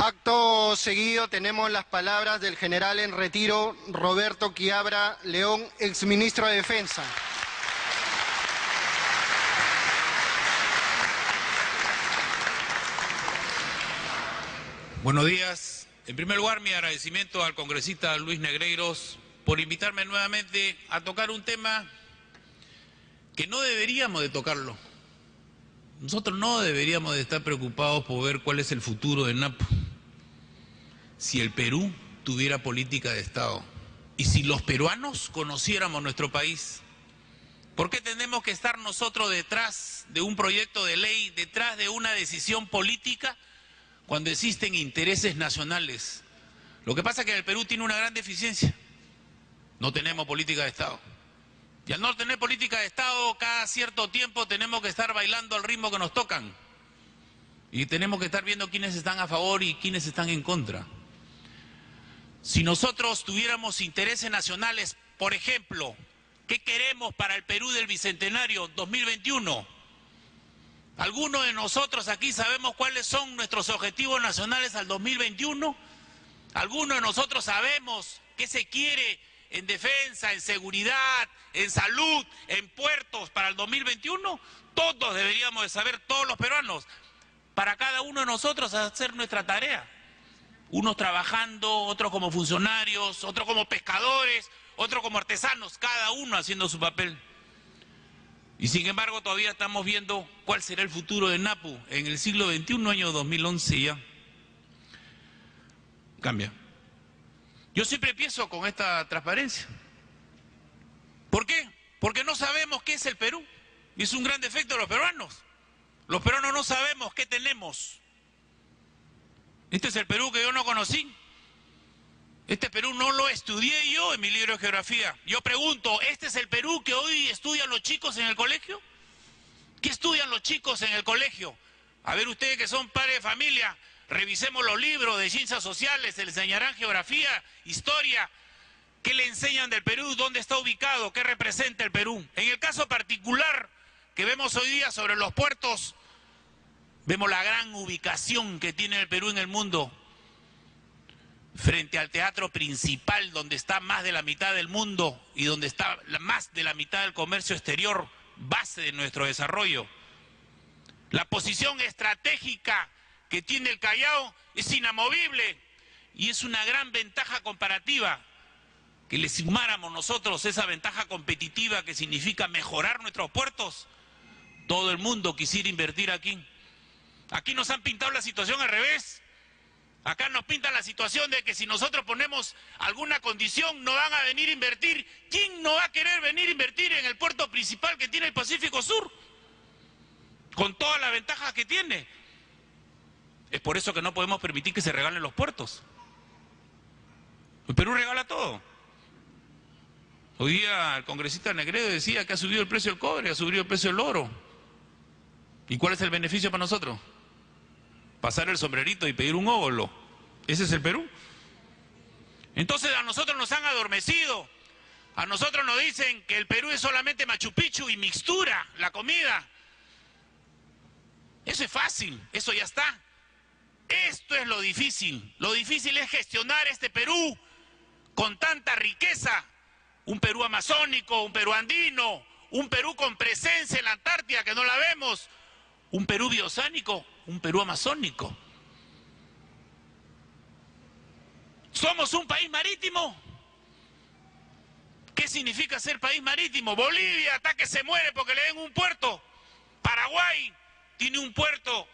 Acto seguido tenemos las palabras del general en retiro Roberto Quiabra León, exministro de Defensa. Buenos días. En primer lugar, mi agradecimiento al congresista Luis Negreiros por invitarme nuevamente a tocar un tema que no deberíamos de tocarlo. Nosotros no deberíamos de estar preocupados por ver cuál es el futuro de Napo. Si el Perú tuviera política de Estado y si los peruanos conociéramos nuestro país, ¿por qué tenemos que estar nosotros detrás de un proyecto de ley, detrás de una decisión política, cuando existen intereses nacionales? Lo que pasa es que el Perú tiene una gran deficiencia. No tenemos política de Estado. Y al no tener política de Estado, cada cierto tiempo tenemos que estar bailando al ritmo que nos tocan. Y tenemos que estar viendo quiénes están a favor y quiénes están en contra. Si nosotros tuviéramos intereses nacionales, por ejemplo, ¿qué queremos para el Perú del Bicentenario 2021? ¿Algunos de nosotros aquí sabemos cuáles son nuestros objetivos nacionales al 2021? ¿Algunos de nosotros sabemos qué se quiere en defensa, en seguridad, en salud, en puertos para el 2021? Todos deberíamos de saber, todos los peruanos, para cada uno de nosotros hacer nuestra tarea. Unos trabajando, otros como funcionarios, otros como pescadores, otros como artesanos, cada uno haciendo su papel. Y sin embargo todavía estamos viendo cuál será el futuro de Napo en el siglo XXI, año 2011 ya. Cambia. Yo siempre empiezo con esta transparencia. ¿Por qué? Porque no sabemos qué es el Perú. Y es un gran defecto de los peruanos. Los peruanos no sabemos qué tenemos. Este es el Perú que yo no conocí. Este Perú no lo estudié yo en mi libro de geografía. Yo pregunto, ¿este es el Perú que hoy estudian los chicos en el colegio? ¿Qué estudian los chicos en el colegio? A ver, ustedes que son padres de familia, revisemos los libros de ciencias sociales, se les enseñarán geografía, historia. ¿Qué le enseñan del Perú? ¿Dónde está ubicado? ¿Qué representa el Perú? En el caso particular que vemos hoy día sobre los puertos, vemos la gran ubicación que tiene el Perú en el mundo, frente al teatro principal, donde está más de la mitad del mundo y donde está más de la mitad del comercio exterior, base de nuestro desarrollo. La posición estratégica que tiene el Callao es inamovible y es una gran ventaja comparativa. Que le sumáramos nosotros esa ventaja competitiva que significa mejorar nuestros puertos, todo el mundo quisiera invertir aquí. Aquí nos han pintado la situación al revés. Acá nos pintan la situación de que si nosotros ponemos alguna condición no van a venir a invertir. ¿Quién no va a querer venir a invertir en el puerto principal que tiene el Pacífico Sur? Con todas las ventajas que tiene. Es por eso que no podemos permitir que se regalen los puertos. El Perú regala todo. Hoy día el congresista Negreiros decía que ha subido el precio del cobre, ha subido el precio del oro. ¿Y cuál es el beneficio para nosotros? Pasar el sombrerito y pedir un óvulo. ¿Ese es el Perú? Entonces a nosotros nos han adormecido. A nosotros nos dicen que el Perú es solamente Machu Picchu y mixtura, la comida. Eso es fácil, eso ya está. Esto es lo difícil. Lo difícil es gestionar este Perú con tanta riqueza. Un Perú amazónico, un Perú andino, un Perú con presencia en la Antártida que no la vemos. Un Perú bioceánico, un Perú amazónico. ¿Somos un país marítimo? ¿Qué significa ser país marítimo? Bolivia hasta que se muere porque le den un puerto. Paraguay tiene un puerto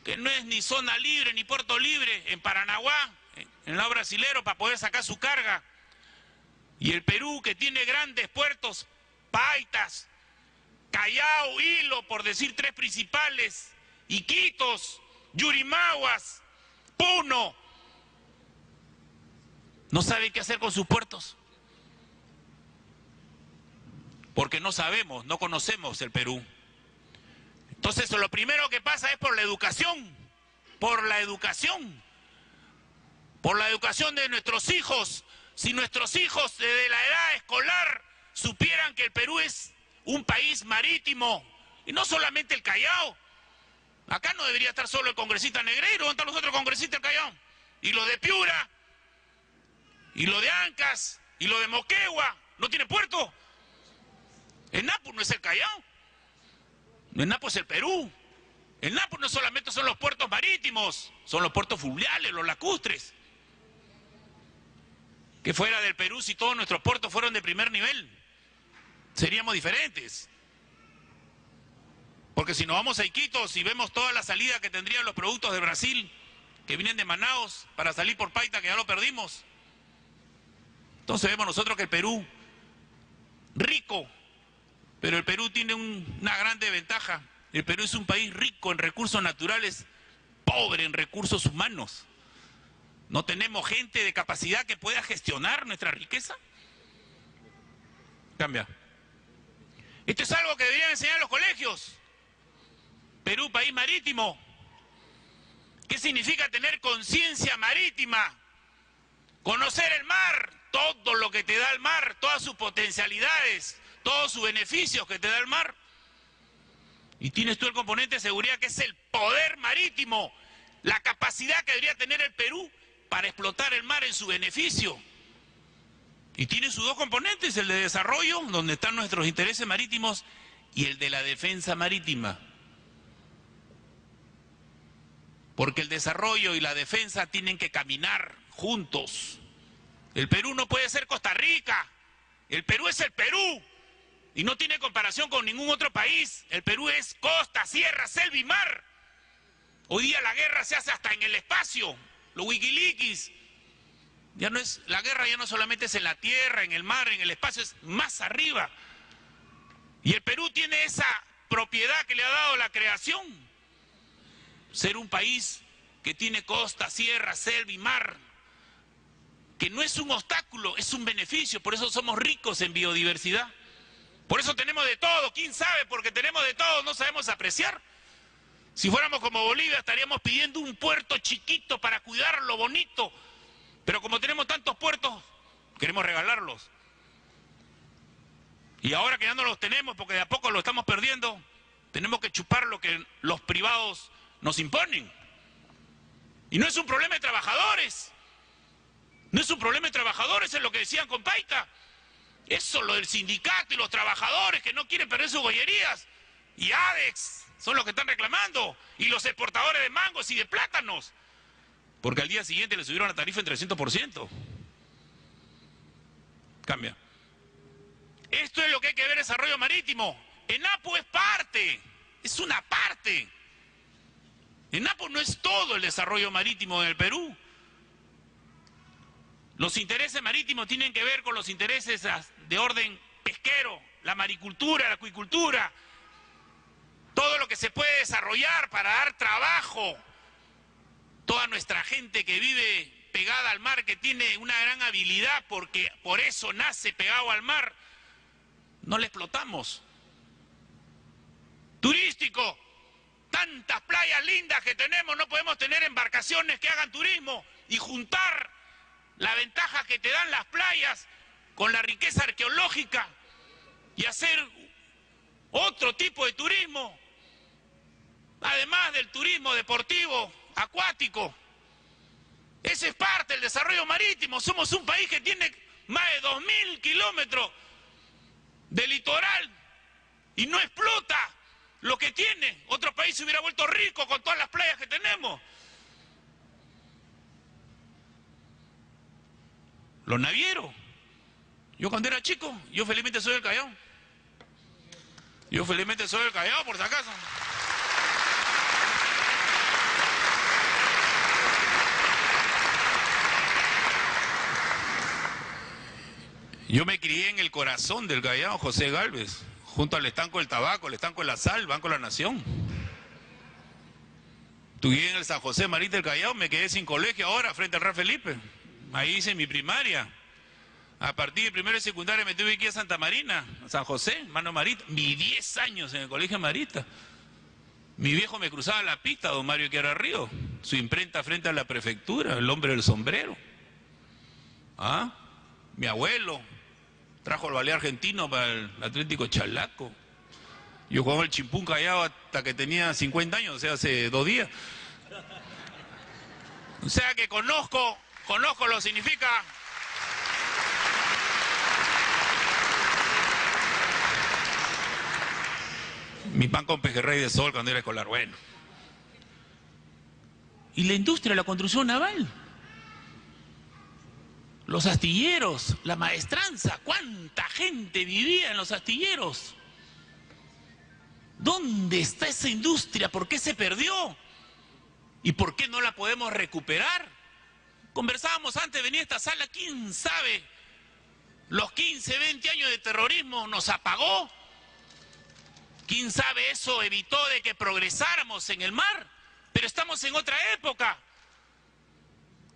que no es ni zona libre ni puerto libre, en Paranaguá, en el lado brasilero, para poder sacar su carga. Y el Perú, que tiene grandes puertos, Paitas, Callao, Hilo, por decir tres principales, Iquitos, Yurimaguas, Puno, no sabe qué hacer con sus puertos. Porque no sabemos, no conocemos el Perú. Entonces lo primero que pasa es por la educación, por la educación de nuestros hijos. Si nuestros hijos desde la edad escolar supieran que el Perú es un país marítimo, y no solamente el Callao, Acá no debería estar solo el congresista Negreiro, ¿dónde están los otros congresistas del Callao? Y lo de Piura, y lo de Ancas, y lo de Moquegua, ¿no tiene puerto? El Napo no es el Callao, el Napo es el Perú. El Napo no solamente son los puertos marítimos, son los puertos fluviales, los lacustres. Que fuera del Perú, si todos nuestros puertos fueran de primer nivel, seríamos diferentes. Porque si nos vamos a Iquitos y vemos toda la salida que tendrían los productos de Brasil, que vienen de Manaos, para salir por Paita, que ya lo perdimos. Entonces vemos nosotros que el Perú, rico, pero el Perú tiene una gran desventaja. El Perú es un país rico en recursos naturales, pobre en recursos humanos. ¿No tenemos gente de capacidad que pueda gestionar nuestra riqueza? Cambia. Esto es algo que deberían enseñar en los colegios. Perú, país marítimo. ¿Qué significa tener conciencia marítima? Conocer el mar, todo lo que te da el mar, todas sus potencialidades, todos sus beneficios que te da el mar. Y tienes tú el componente de seguridad, que es el poder marítimo, la capacidad que debería tener el Perú para explotar el mar en su beneficio. Y tiene sus dos componentes, el de desarrollo, donde están nuestros intereses marítimos, y el de la defensa marítima. Porque el desarrollo y la defensa tienen que caminar juntos. El Perú no puede ser Costa Rica, el Perú es el Perú. Y no tiene comparación con ningún otro país. El Perú es costa, sierra, selva y mar. Hoy día la guerra se hace hasta en el espacio. Los wikileaks. Ya no es, la guerra ya no solamente es en la tierra, en el mar, en el espacio, es más arriba. Y el Perú tiene esa propiedad que le ha dado la creación. Ser un país que tiene costa, sierra, selva y mar. Que no es un obstáculo, es un beneficio. Por eso somos ricos en biodiversidad. Por eso tenemos de todo. ¿Quién sabe? Porque tenemos de todo, no sabemos apreciar. Si fuéramos como Bolivia, estaríamos pidiendo un puerto chiquito para cuidarlo bonito. Pero como tenemos tantos puertos, queremos regalarlos. Y ahora que ya no los tenemos, porque de a poco lo estamos perdiendo, tenemos que chupar lo que los privados nos imponen. Y no es un problema de trabajadores. No es un problema de trabajadores, es lo que decían con Paita. Eso, lo del sindicato y los trabajadores que no quieren perder sus bollerías. Y ADEX son los que están reclamando. Y los exportadores de mangos y de plátanos. Porque al día siguiente le subieron la tarifa en 300%. Cambia. Esto es lo que hay que ver, desarrollo marítimo. ENAPO es parte, es una parte. ENAPO no es todo el desarrollo marítimo del Perú. Los intereses marítimos tienen que ver con los intereses de orden pesquero, la maricultura, la acuicultura, todo lo que se puede desarrollar para dar trabajo. Toda nuestra gente que vive pegada al mar, que tiene una gran habilidad porque por eso nace pegado al mar, no le explotamos. Turístico, tantas playas lindas que tenemos, no podemos tener embarcaciones que hagan turismo y juntar la ventaja que te dan las playas con la riqueza arqueológica y hacer otro tipo de turismo, además del turismo deportivo, acuático. Ese es parte del desarrollo marítimo. Somos un país que tiene más de 2000 kilómetros de litoral y no explota lo que tiene. Otro país se hubiera vuelto rico con todas las playas que tenemos. Los navieros. Yo cuando era chico, yo felizmente soy del Callao. Yo felizmente soy del Callao, por si acaso. Yo me crié en el corazón del Callao, José Gálvez, junto al estanco del tabaco, el estanco de la sal, Banco de la Nación. Estuve en el San José Marita del Callao, me quedé sin colegio ahora frente al Real Felipe. Ahí hice mi primaria. A partir de primero y secundaria me tuve que ir a Santa Marina, a San José, Mano Marita. Mi 10 años en el colegio Marita. Mi viejo me cruzaba la pista, don Mario Quiara Río. Su imprenta frente a la prefectura, el hombre del sombrero. ¿Ah? Mi abuelo trajo el ballet argentino para el Atlético Chalaco. Yo jugaba el chimpún Callao hasta que tenía 50 años, o sea, hace 2 días. O sea que conozco lo que significa. Mi pan con pejerrey de sol cuando era escolar, bueno. Y la industria de la construcción naval. Los astilleros, la maestranza, ¿cuánta gente vivía en los astilleros? ¿Dónde está esa industria? ¿Por qué se perdió? ¿Y por qué no la podemos recuperar? Conversábamos antes de venir a esta sala, ¿quién sabe? Los 15, 20 años de terrorismo nos apagó. ¿Quién sabe eso evitó de que progresáramos en el mar? Pero estamos en otra época.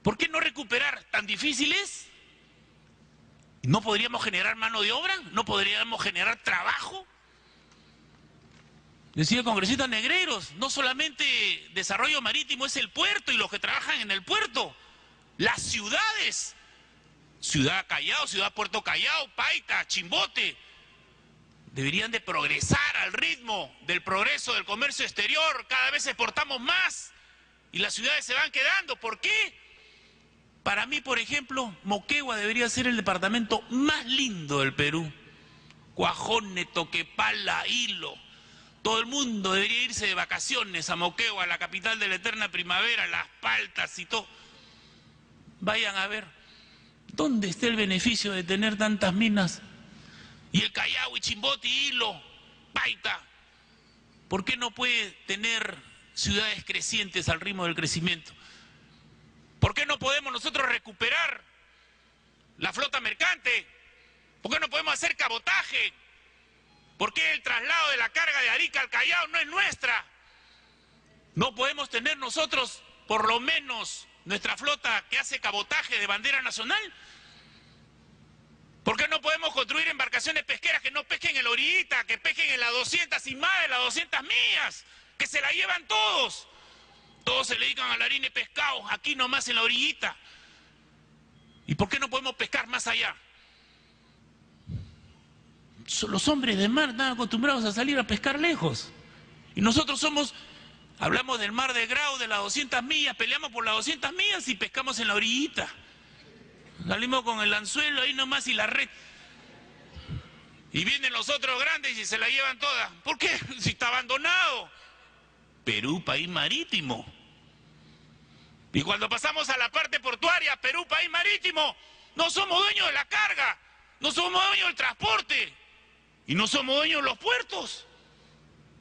¿Por qué no recuperar? ¿Tan difícil es? ¿No podríamos generar mano de obra? ¿No podríamos generar trabajo? Decía el congresista Negreiros, no solamente desarrollo marítimo es el puerto y los que trabajan en el puerto. Las ciudades, Ciudad Callao, Ciudad Puerto Callao, Paita, Chimbote, deberían de progresar al ritmo del progreso del comercio exterior. Cada vez exportamos más y las ciudades se van quedando. ¿Por qué? Para mí, por ejemplo, Moquegua debería ser el departamento más lindo del Perú. Cuajone, Toquepala, Hilo. Todo el mundo debería irse de vacaciones a Moquegua, la capital de la eterna primavera, Las Paltas y todo. Vayan a ver, ¿dónde está el beneficio de tener tantas minas? Y el Callao, y Chimbote, y Hilo, Paita. ¿Por qué no puede tener ciudades crecientes al ritmo del crecimiento? ¿Por qué no podemos nosotros recuperar la flota mercante? ¿Por qué no podemos hacer cabotaje? ¿Por qué el traslado de la carga de Arica al Callao no es nuestra? ¿No podemos tener nosotros, por lo menos, nuestra flota que hace cabotaje de bandera nacional? ¿Por qué no podemos construir embarcaciones pesqueras que no pesquen en la orillita, que pesquen en las 200 y más de las 200 millas, que se la llevan todos? Todos se dedican a la harina y pescados, aquí nomás en la orillita. ¿Y por qué no podemos pescar más allá? Los hombres de mar están acostumbrados a salir a pescar lejos. Y nosotros hablamos del mar de Grau, de las 200 millas, peleamos por las 200 millas y pescamos en la orillita. Salimos con el anzuelo ahí nomás y la red. Y vienen los otros grandes y se la llevan todas. ¿Por qué? Si está abandonado. Perú, país marítimo. Y cuando pasamos a la parte portuaria, Perú, país marítimo, no somos dueños de la carga, no somos dueños del transporte y no somos dueños de los puertos.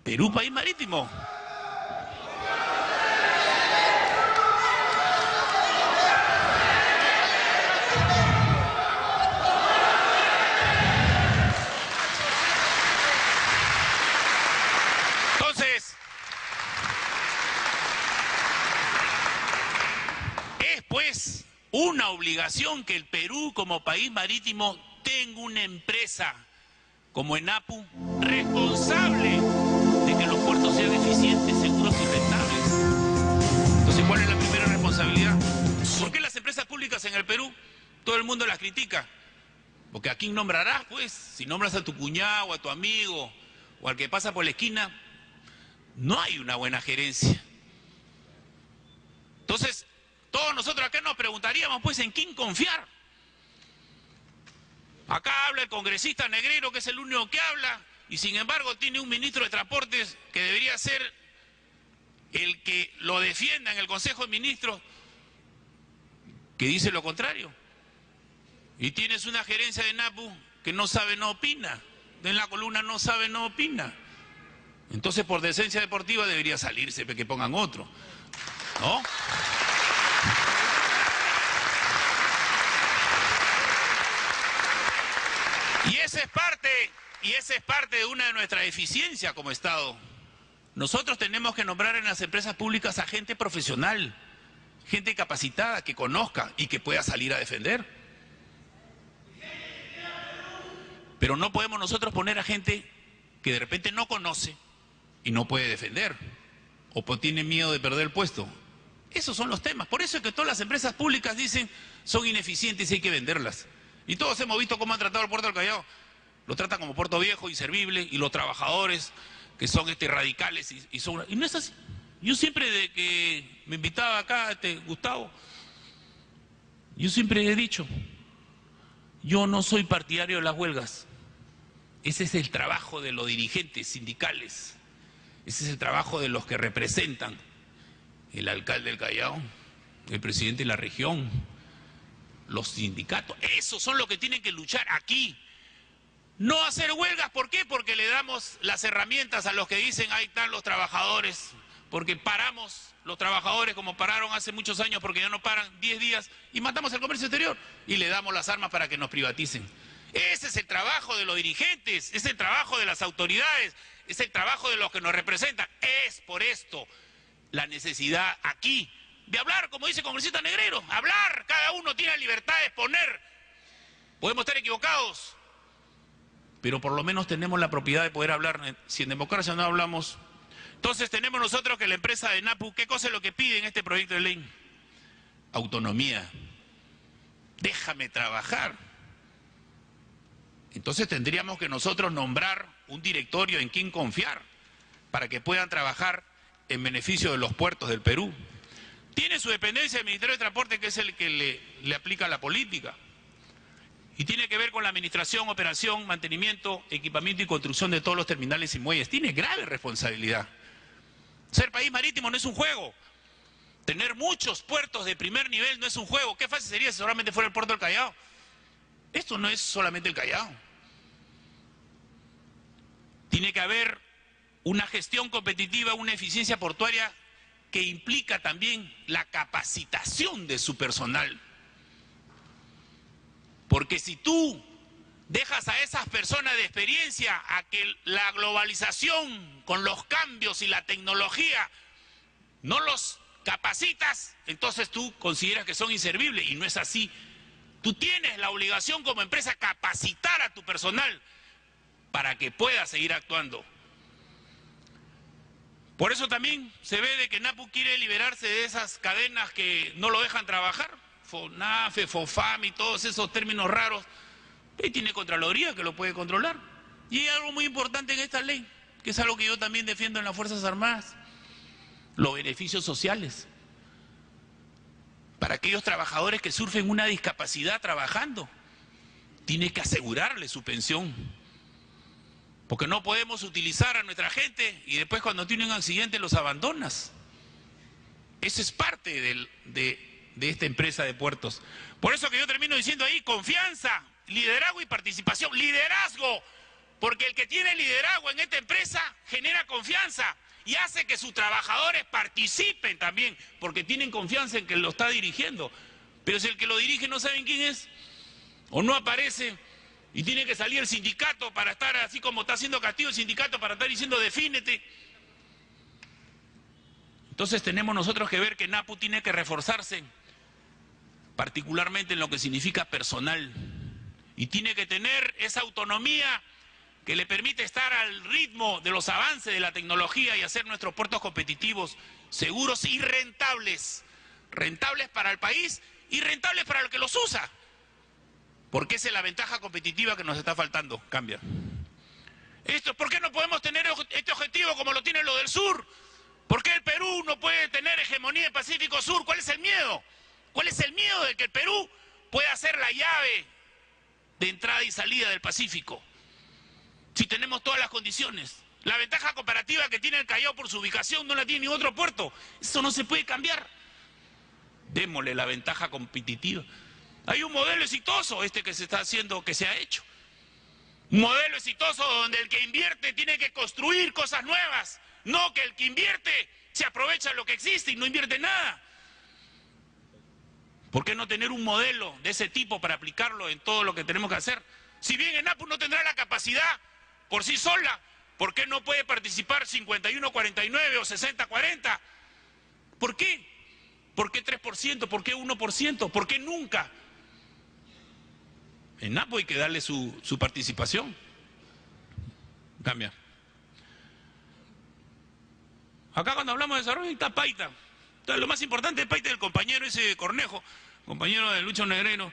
Perú, país marítimo. Entonces, es pues una obligación que el Perú como país marítimo tenga una empresa como ENAPU responsable de que los puertos sean eficientes, seguros y rentables. Entonces, ¿cuál es la primera responsabilidad? ¿Por qué las empresas públicas en el Perú todo el mundo las critica? Porque ¿a quién nombrarás, pues? Si nombras a tu cuñado, o a tu amigo, o al que pasa por la esquina, no hay una buena gerencia. Entonces, todos nosotros acá nos preguntaríamos, pues, ¿en quién confiar? Acá habla el congresista Negreiro, que es el único que habla, y sin embargo tiene un ministro de Transportes que debería ser el que lo defienda en el Consejo de Ministros, que dice lo contrario. Y tienes una gerencia de ENAPU que no sabe, no opina. En la columna no sabe, no opina. Entonces, por decencia deportiva debería salirse, que pongan otro, ¿no? Y esa es parte de una de nuestras deficiencias como Estado. Nosotros tenemos que nombrar en las empresas públicas a gente profesional, gente capacitada, que conozca y que pueda salir a defender. Pero no podemos nosotros poner a gente que de repente no conoce y no puede defender, o tiene miedo de perder el puesto. Esos son los temas. Por eso es que todas las empresas públicas dicen son ineficientes y hay que venderlas. Y todos hemos visto cómo han tratado el puerto del Callao. Lo tratan como puerto viejo, inservible, y los trabajadores que son radicales y no es así. Yo siempre, de que me invitaba acá Gustavo, yo siempre he dicho, yo no soy partidario de las huelgas. Ese es el trabajo de los dirigentes sindicales, ese es el trabajo de los que representan, el alcalde del Callao, el presidente de la región, los sindicatos. Esos son los que tienen que luchar aquí. No hacer huelgas, ¿por qué? Porque le damos las herramientas a los que dicen, ahí están los trabajadores, porque paramos los trabajadores como pararon hace muchos años, porque ya no paran 10 días, y matamos el comercio exterior, y le damos las armas para que nos privaticen. Ese es el trabajo de los dirigentes, es el trabajo de las autoridades, es el trabajo de los que nos representan. Es por esto la necesidad aquí de hablar, como dice el congresista Negrero, hablar, cada uno tiene la libertad de exponer. Podemos estar equivocados, pero por lo menos tenemos la propiedad de poder hablar. Si en democracia no hablamos, entonces tenemos nosotros que la empresa de NAPU, ¿qué cosa es lo que pide en este proyecto de ley? Autonomía. Déjame trabajar. Entonces tendríamos que nosotros nombrar un directorio en quien confiar para que puedan trabajar en beneficio de los puertos del Perú. Tiene su dependencia el Ministerio de Transporte, que es el que le aplica la política. Y tiene que ver con la administración, operación, mantenimiento, equipamiento y construcción de todos los terminales y muelles. Tiene grave responsabilidad. Ser país marítimo no es un juego. Tener muchos puertos de primer nivel no es un juego. Qué fácil sería si solamente fuera el puerto del Callao. Esto no es solamente el Callao. Tiene que haber una gestión competitiva, una eficiencia portuaria que implica también la capacitación de su personal. Porque si tú dejas a esas personas de experiencia a que la globalización con los cambios y la tecnología no los capacitas, entonces tú consideras que son inservibles, y no es así. Tú tienes la obligación como empresa capacitar a tu personal para que pueda seguir actuando. Por eso también se ve de que NAPU quiere liberarse de esas cadenas que no lo dejan trabajar, FONAFE, FOFAM y todos esos términos raros. Y tiene Contraloría que lo puede controlar. Y hay algo muy importante en esta ley, que es algo que yo también defiendo en las Fuerzas Armadas: los beneficios sociales. Para aquellos trabajadores que sufren una discapacidad trabajando, tiene que asegurarle su pensión. Porque no podemos utilizar a nuestra gente y después cuando tiene un accidente los abandonas. Eso es parte de esta empresa de puertos. Por eso que yo termino diciendo ahí: confianza, liderazgo y participación. Liderazgo, porque el que tiene liderazgo en esta empresa genera confianza y hace que sus trabajadores participen también, porque tienen confianza en que lo está dirigiendo. Pero si el que lo dirige no saben quién es, o no aparece, y tiene que salir el sindicato para estar, así como está haciendo Castillo el sindicato, para estar diciendo defínete. Entonces tenemos nosotros que ver que NAPU tiene que reforzarse, particularmente en lo que significa personal, y tiene que tener esa autonomía que le permite estar al ritmo de los avances de la tecnología y hacer nuestros puertos competitivos, seguros y rentables. Rentables para el país y rentables para el que los usa. Porque esa es la ventaja competitiva que nos está faltando. Cambia. ¿Por qué no podemos tener este objetivo como lo tiene lo del sur? ¿Por qué el Perú no puede tener hegemonía en Pacífico Sur? ¿Cuál es el miedo? ¿Cuál es el miedo de que el Perú pueda ser la llave de entrada y salida del Pacífico? Si tenemos todas las condiciones. La ventaja comparativa que tiene el Callao por su ubicación no la tiene ningún otro puerto. Eso no se puede cambiar. Démosle la ventaja competitiva. Hay un modelo exitoso que se está haciendo, que se ha hecho. Un modelo exitoso donde el que invierte tiene que construir cosas nuevas. No que el que invierte se aprovecha de lo que existe y no invierte nada. ¿Por qué no tener un modelo de ese tipo para aplicarlo en todo lo que tenemos que hacer? Si bien ENAPU no tendrá la capacidad por sí sola, ¿por qué no puede participar 51-49 o 60-40? ¿Por qué? ¿Por qué 3%? ¿Por qué 1%? ¿Por qué nunca? ENAPU hay que darle su participación. Cambia. Acá cuando hablamos de desarrollo está Paita. Entonces lo más importante es Paita, el compañero ese Cornejo, compañero de Lucho Negrero.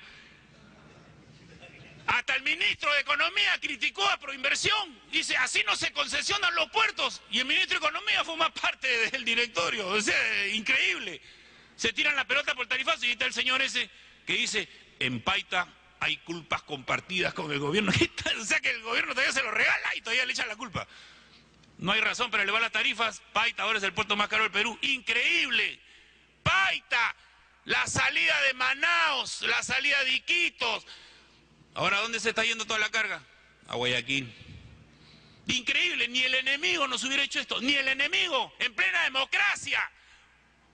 Hasta el ministro de Economía criticó a Proinversión. Dice, así no se concesionan los puertos. Y el ministro de Economía forma parte del directorio. O sea, increíble. Se tiran la pelota por tarifazo y está el señor ese que dice, en Paita hay culpas compartidas con el gobierno. O sea que el gobierno todavía se lo regala y todavía le echan la culpa. No hay razón para elevar las tarifas. Paita ahora es el puerto más caro del Perú. ¡Increíble! Paita, la salida de Manaos, la salida de Iquitos. Ahora, ¿dónde se está yendo toda la carga? A Guayaquil. Increíble, ni el enemigo nos hubiera hecho esto, ni el enemigo, en plena democracia,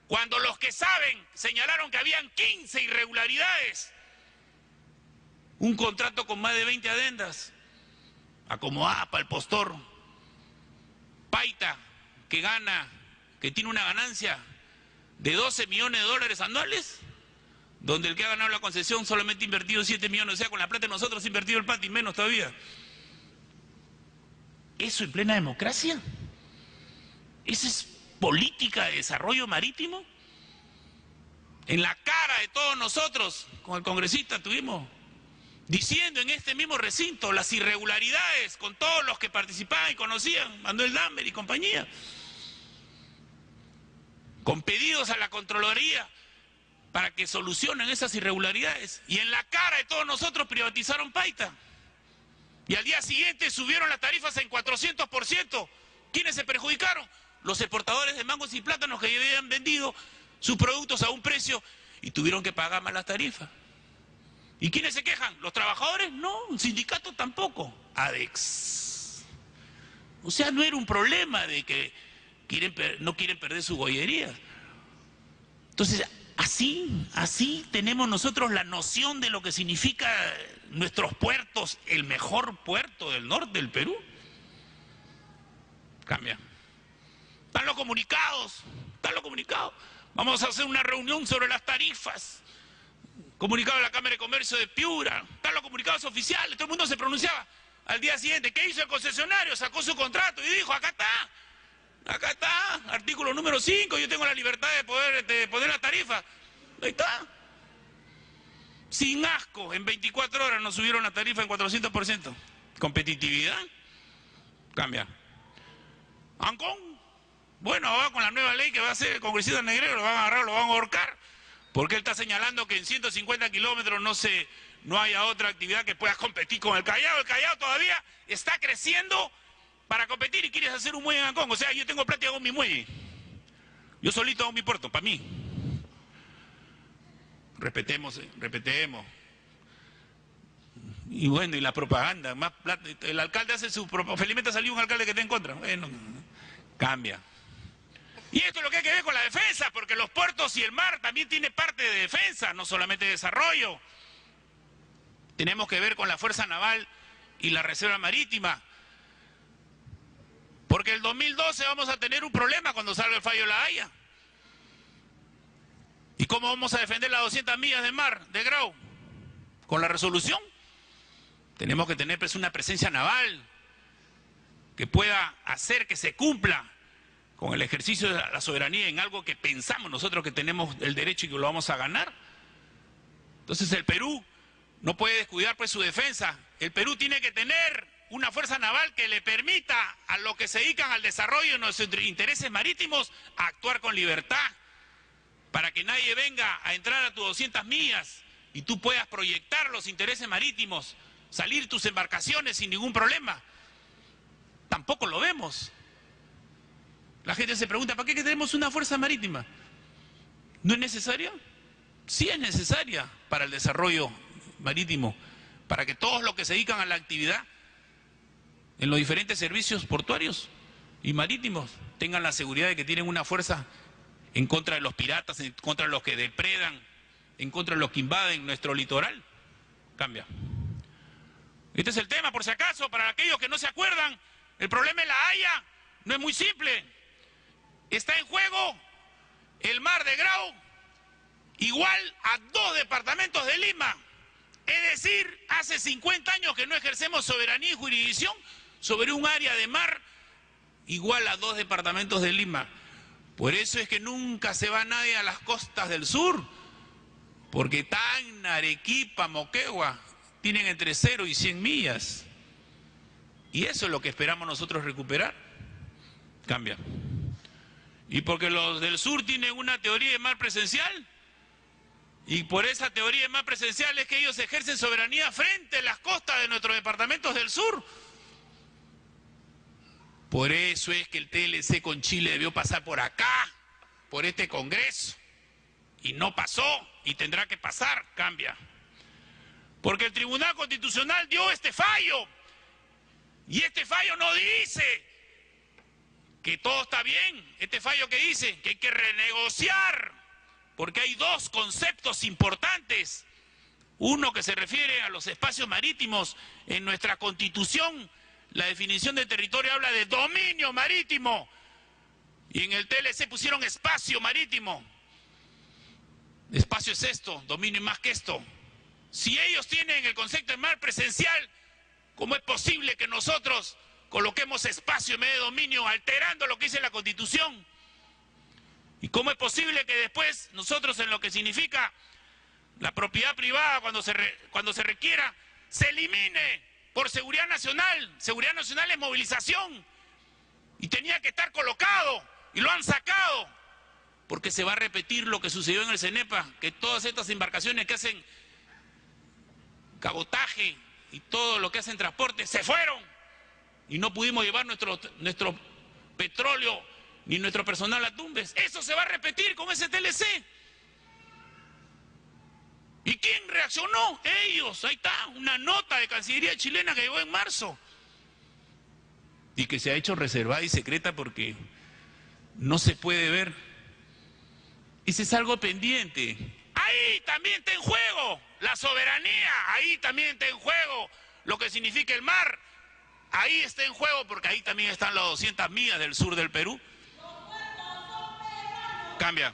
cuando los que saben señalaron que habían 15 irregularidades. Un contrato con más de 20 adendas, acomodada para el postor. Paita, que gana, que tiene una ganancia de 12 millones de dólares anuales, donde el que ha ganado la concesión solamente ha invertido 7 millones, o sea, con la plata de nosotros ha invertido el PATI, menos todavía. ¿Eso en plena democracia? ¿Esa es política de desarrollo marítimo? En la cara de todos nosotros, con el congresista estuvimos diciendo en este mismo recinto las irregularidades con todos los que participaban y conocían, Manuel Dammer y compañía, con pedidos a la Contraloría para que solucionen esas irregularidades. Y en la cara de todos nosotros privatizaron Paita. Y al día siguiente subieron las tarifas en 400%. ¿Quiénes se perjudicaron? Los exportadores de mangos y plátanos que habían vendido sus productos a un precio y tuvieron que pagar más las tarifas. ¿Y quiénes se quejan? ¿Los trabajadores? No, un sindicato tampoco. ADEX. O sea, no era un problema de que no quieren perder su bollería. Entonces, así tenemos nosotros la noción de lo que significa nuestros puertos, el mejor puerto del norte del Perú. Cambia. Están los comunicados. Vamos a hacer una reunión sobre las tarifas. Comunicado de la Cámara de Comercio de Piura. Están los comunicados oficiales, todo el mundo se pronunciaba. Al día siguiente, ¿qué hizo el concesionario? Sacó su contrato y dijo, acá está, artículo número 5, yo tengo la libertad de poner la tarifa. Ahí está. Sin asco, en 24 horas nos subieron la tarifa en 400%. Competitividad. Cambia. Ancón. Bueno, ahora con la nueva ley que va a hacer el congresista Negrero, lo van a agarrar, lo van a ahorcar. Porque él está señalando que en 150 kilómetros no haya otra actividad que pueda competir con el Callao. El Callao todavía está creciendo para competir y quieres hacer un muelle en Ancón. O sea, yo tengo plata y hago mi muelle. Yo solito hago mi puerto, para mí. Respetemos. Y bueno, y la propaganda, más plata. El alcalde hace su propaganda. Felizmente ha salido un alcalde que está en contra. Bueno, cambia. Y esto es lo que hay que ver con la defensa, porque los puertos y el mar también tiene parte de defensa, no solamente de desarrollo. Tenemos que ver con la Fuerza Naval y la Reserva Marítima. Porque el 2012 vamos a tener un problema cuando salga el fallo de La Haya. ¿Y cómo vamos a defender las 200 millas de mar de Grau? Con la resolución. Tenemos que tener una presencia naval que pueda hacer que se cumpla con el ejercicio de la soberanía en algo que pensamos nosotros que tenemos el derecho y que lo vamos a ganar. Entonces el Perú no puede descuidar pues su defensa. El Perú tiene que tener una fuerza naval que le permita a los que se dedican al desarrollo de nuestros intereses marítimos a actuar con libertad, para que nadie venga a entrar a tus 200 millas y tú puedas proyectar los intereses marítimos, salir tus embarcaciones sin ningún problema. Tampoco lo vemos. La gente se pregunta, ¿para qué tenemos una fuerza marítima? ¿No es necesaria? Sí es necesaria para el desarrollo marítimo, para que todos los que se dedican a la actividad en los diferentes servicios portuarios y marítimos tengan la seguridad de que tienen una fuerza en contra de los piratas, en contra de los que depredan, en contra de los que invaden nuestro litoral. Cambia. Este es el tema, por si acaso, para aquellos que no se acuerdan, el problema de La Haya no es muy simple. Está en juego el mar de Grau igual a 2 departamentos de Lima. Es decir, hace 50 años que no ejercemos soberanía y jurisdicción sobre un área de mar igual a 2 departamentos de Lima. Por eso es que nunca se va nadie a las costas del sur, porque Tacna, Arequipa, Moquegua tienen entre 0 y 100 millas. Y eso es lo que esperamos nosotros recuperar. Cambia. Y porque los del sur tienen una teoría de mar presencial, y por esa teoría de mar presencial es que ellos ejercen soberanía frente a las costas de nuestros departamentos del sur. Por eso es que el TLC con Chile debió pasar por acá, por este Congreso, y no pasó, y tendrá que pasar. Cambia. Porque el Tribunal Constitucional dio este fallo, y este fallo no dice que todo está bien. Este fallo que dice que hay que renegociar, porque hay dos conceptos importantes. Uno que se refiere a los espacios marítimos. En nuestra Constitución, la definición de territorio habla de dominio marítimo, y en el TLC pusieron espacio marítimo. Espacio es esto, dominio es más que esto. Si ellos tienen el concepto de mar presencial, ¿cómo es posible que nosotros coloquemos espacio en vez de dominio, alterando lo que dice la Constitución? ¿Y cómo es posible que después nosotros, en lo que significa la propiedad privada, cuando se requiera, se elimine por seguridad nacional? Seguridad nacional es movilización, y tenía que estar colocado, y lo han sacado, porque se va a repetir lo que sucedió en el CENEPA, que todas estas embarcaciones que hacen cabotaje y todo lo que hacen transporte se fueron, y no pudimos llevar nuestro petróleo ni nuestro personal a Tumbes. Eso se va a repetir con ese TLC. ¿Y quién reaccionó? Ellos. Ahí está, una nota de Cancillería chilena que llegó en marzo, y que se ha hecho reservada y secreta porque no se puede ver. Ese es algo pendiente. Ahí también está en juego la soberanía, ahí también está en juego lo que significa el mar. Ahí está en juego, porque ahí también están las 200 millas del sur del Perú. Cambia.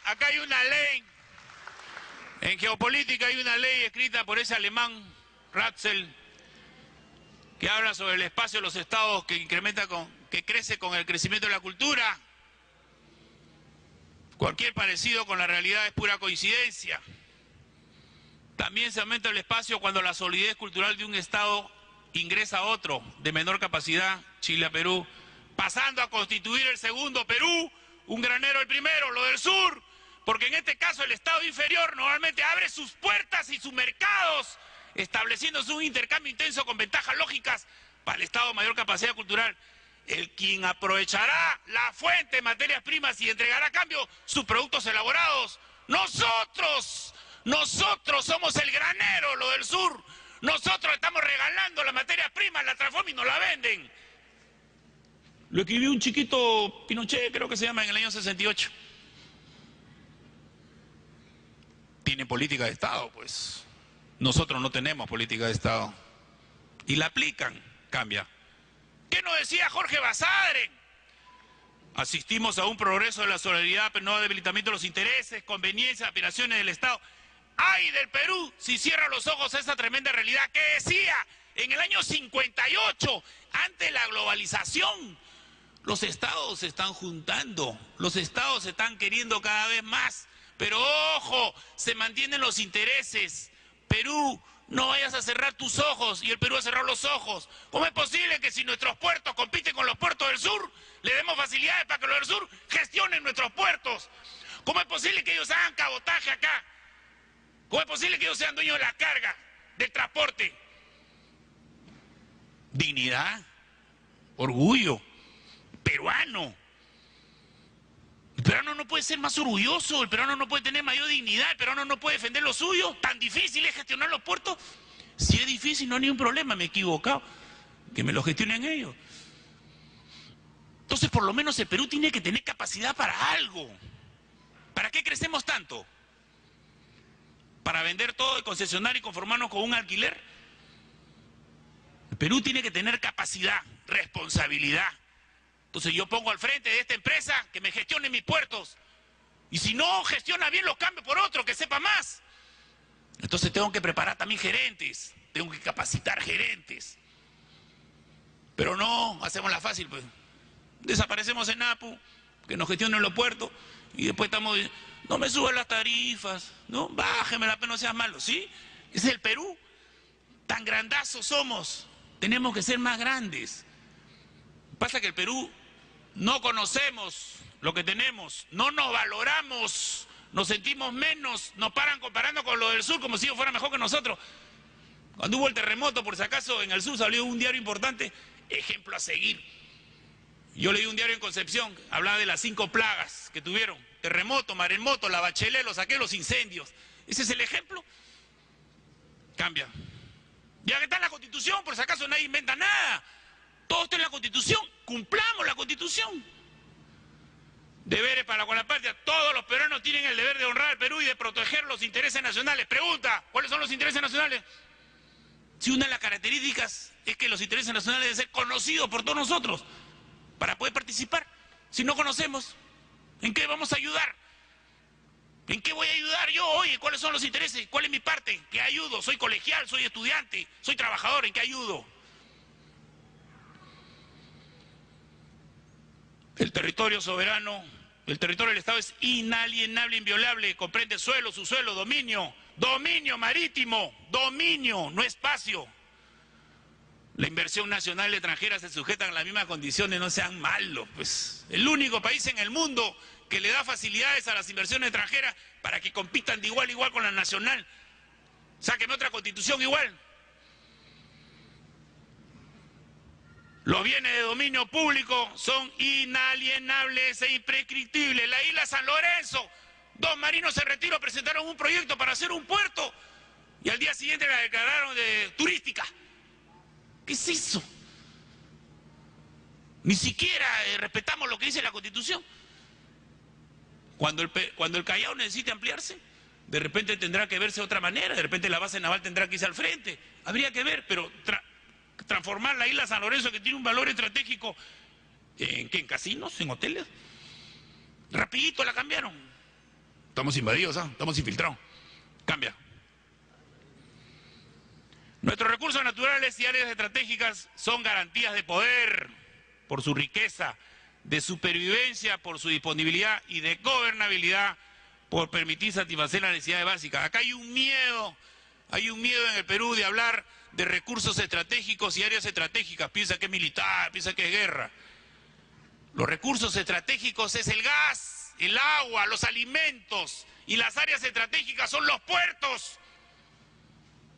Acá hay una ley, en geopolítica hay una ley escrita por ese alemán, Ratzel, que habla sobre el espacio de los estados que crece con el crecimiento de la cultura. Cualquier parecido con la realidad es pura coincidencia. También se aumenta el espacio cuando la solidez cultural de un estado ingresa a otro de menor capacidad, Chile a Perú, pasando a constituir el segundo Perú, un granero el primero, lo del sur, porque en este caso el estado inferior normalmente abre sus puertas y sus mercados, estableciéndose un intercambio intenso con ventajas lógicas para el estado de mayor capacidad cultural, el quien aprovechará la fuente de materias primas y entregará a cambio sus productos elaborados. Nosotros somos el granero, lo del sur. Nosotros estamos regalando las materias primas, la transforman y nos la venden. Lo escribió un chiquito Pinochet, creo que se llama, en el año 68. Tiene política de Estado, pues. Nosotros no tenemos política de Estado. Y la aplican, cambia. ¿Qué nos decía Jorge Basadre? Asistimos a un progreso de la solidaridad, pero no a debilitamiento de los intereses, conveniencias, aspiraciones del Estado. ¡Ay del Perú! Si cierra los ojos a esa tremenda realidad. ¿Qué decía? En el año 58, ante la globalización, los estados se están juntando, los estados se están queriendo cada vez más, pero ojo, se mantienen los intereses. Perú, no vayas a cerrar tus ojos, y el Perú ha cerrado los ojos. ¿Cómo es posible que si nuestros puertos compiten con los puertos del sur, le demos facilidades para que los del sur gestionen nuestros puertos? ¿Cómo es posible que ellos hagan cabotaje acá? ¿Cómo es posible que ellos sean dueños de la carga, del transporte? Dignidad, orgullo, peruano. El peruano no puede ser más orgulloso, el peruano no puede tener mayor dignidad, el peruano no puede defender lo suyo. ¿Tan difícil es gestionar los puertos? Si es difícil, no hay ningún problema, me he equivocado. Que me lo gestionen ellos. Entonces, por lo menos el Perú tiene que tener capacidad para algo. ¿Para qué crecemos tanto? ¿Para vender todo y concesionar y conformarnos con un alquiler? El Perú tiene que tener capacidad, responsabilidad. Entonces yo pongo al frente de esta empresa que me gestione mis puertos, Y si no gestiona bien, los cambio por otro que sepa más. Entonces tengo que preparar también gerentes, tengo que capacitar gerentes. Pero no hacemos la fácil, pues. Desaparecemos en APU, que nos gestionen los puertos, y después estamos, no me suban las tarifas, no, bájeme la pena, no seas malo, ¿sí? Ese es el Perú, tan grandazos somos, tenemos que ser más grandes. Pasa que el Perú no conocemos lo que tenemos, no nos valoramos, nos sentimos menos, nos paran comparando con lo del sur como si ellos fueran mejor que nosotros. Cuando hubo el terremoto, por si acaso, en el sur salió un diario importante, ejemplo a seguir. Yo leí un diario en Concepción, hablaba de las 5 plagas que tuvieron, terremoto, maremoto, la Bachelet, los saqueos, los incendios. Ese es el ejemplo. Cambia. Ya que está en la Constitución, por si acaso nadie inventa nada. Todo está en la Constitución, cumplamos la Constitución. Deberes para con la patria. Todos los peruanos tienen el deber de honrar al Perú y de proteger los intereses nacionales. Pregunta, ¿cuáles son los intereses nacionales? Si una de las características es que los intereses nacionales deben ser conocidos por todos nosotros para poder participar. Si no conocemos, ¿en qué vamos a ayudar? ¿En qué voy a ayudar yo? Oye, ¿cuáles son los intereses? ¿Cuál es mi parte? ¿Qué ayudo? ¿Soy colegial? ¿Soy estudiante? ¿Soy trabajador? ¿En qué ayudo? El territorio soberano, el territorio del Estado es inalienable, inviolable, comprende suelo, subsuelo, dominio marítimo, dominio, no espacio. La inversión nacional y extranjera se sujetan a las mismas condiciones, no sean malos, pues. El único país en el mundo que le da facilidades a las inversiones extranjeras para que compitan de igual a igual con la nacional. Sáqueme otra constitución igual. Los bienes de dominio público son inalienables e imprescriptibles. La isla San Lorenzo, 2 marinos en retiro presentaron un proyecto para hacer un puerto y al día siguiente la declararon de turística. ¿Qué es eso? Ni siquiera respetamos lo que dice la Constitución. Cuando el Callao necesite ampliarse, de repente tendrá que verse de otra manera, de repente la base naval tendrá que irse al frente. Habría que ver, pero transformar la isla San Lorenzo, que tiene un valor estratégico, ¿en qué? ¿En casinos? ¿En hoteles? Rapidito la cambiaron. Estamos invadidos, ¿ah? Estamos infiltrados. Cambia. Nuestros recursos naturales y áreas estratégicas son garantías de poder por su riqueza, de supervivencia por su disponibilidad y de gobernabilidad por permitir satisfacer las necesidades básicas. Acá hay un miedo en el Perú de hablar de recursos estratégicos y áreas estratégicas. Piensa que es militar, piensa que es guerra. Los recursos estratégicos es el gas, el agua, los alimentos, y las áreas estratégicas son los puertos.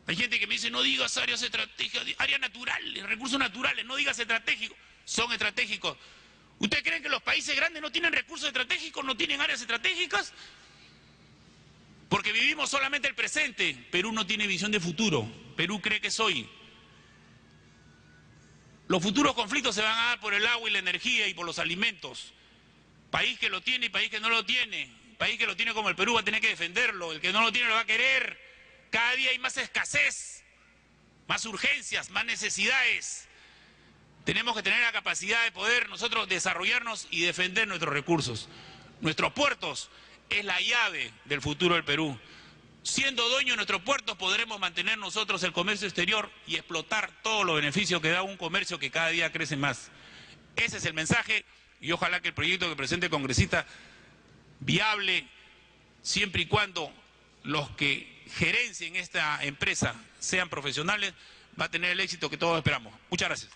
Hay gente que me dice, no digas áreas estratégicas, áreas naturales, recursos naturales, no digas estratégicos. Son estratégicos. ¿Ustedes creen que los países grandes no tienen recursos estratégicos, no tienen áreas estratégicas? Porque vivimos solamente el presente. Perú no tiene visión de futuro. Perú cree que es hoy. Los futuros conflictos se van a dar por el agua y la energía y por los alimentos. País que lo tiene y país que no lo tiene. País que lo tiene como el Perú va a tener que defenderlo. El que no lo tiene lo va a querer. Cada día hay más escasez, más urgencias, más necesidades. Tenemos que tener la capacidad de poder nosotros desarrollarnos y defender nuestros recursos. Nuestros puertos es la llave del futuro del Perú. Siendo dueños de nuestros puertos podremos mantener nosotros el comercio exterior y explotar todos los beneficios que da un comercio que cada día crece más. Ese es el mensaje y ojalá que el proyecto que presente el congresista viable, siempre y cuando los que gerencien esta empresa sean profesionales, va a tener el éxito que todos esperamos. Muchas gracias.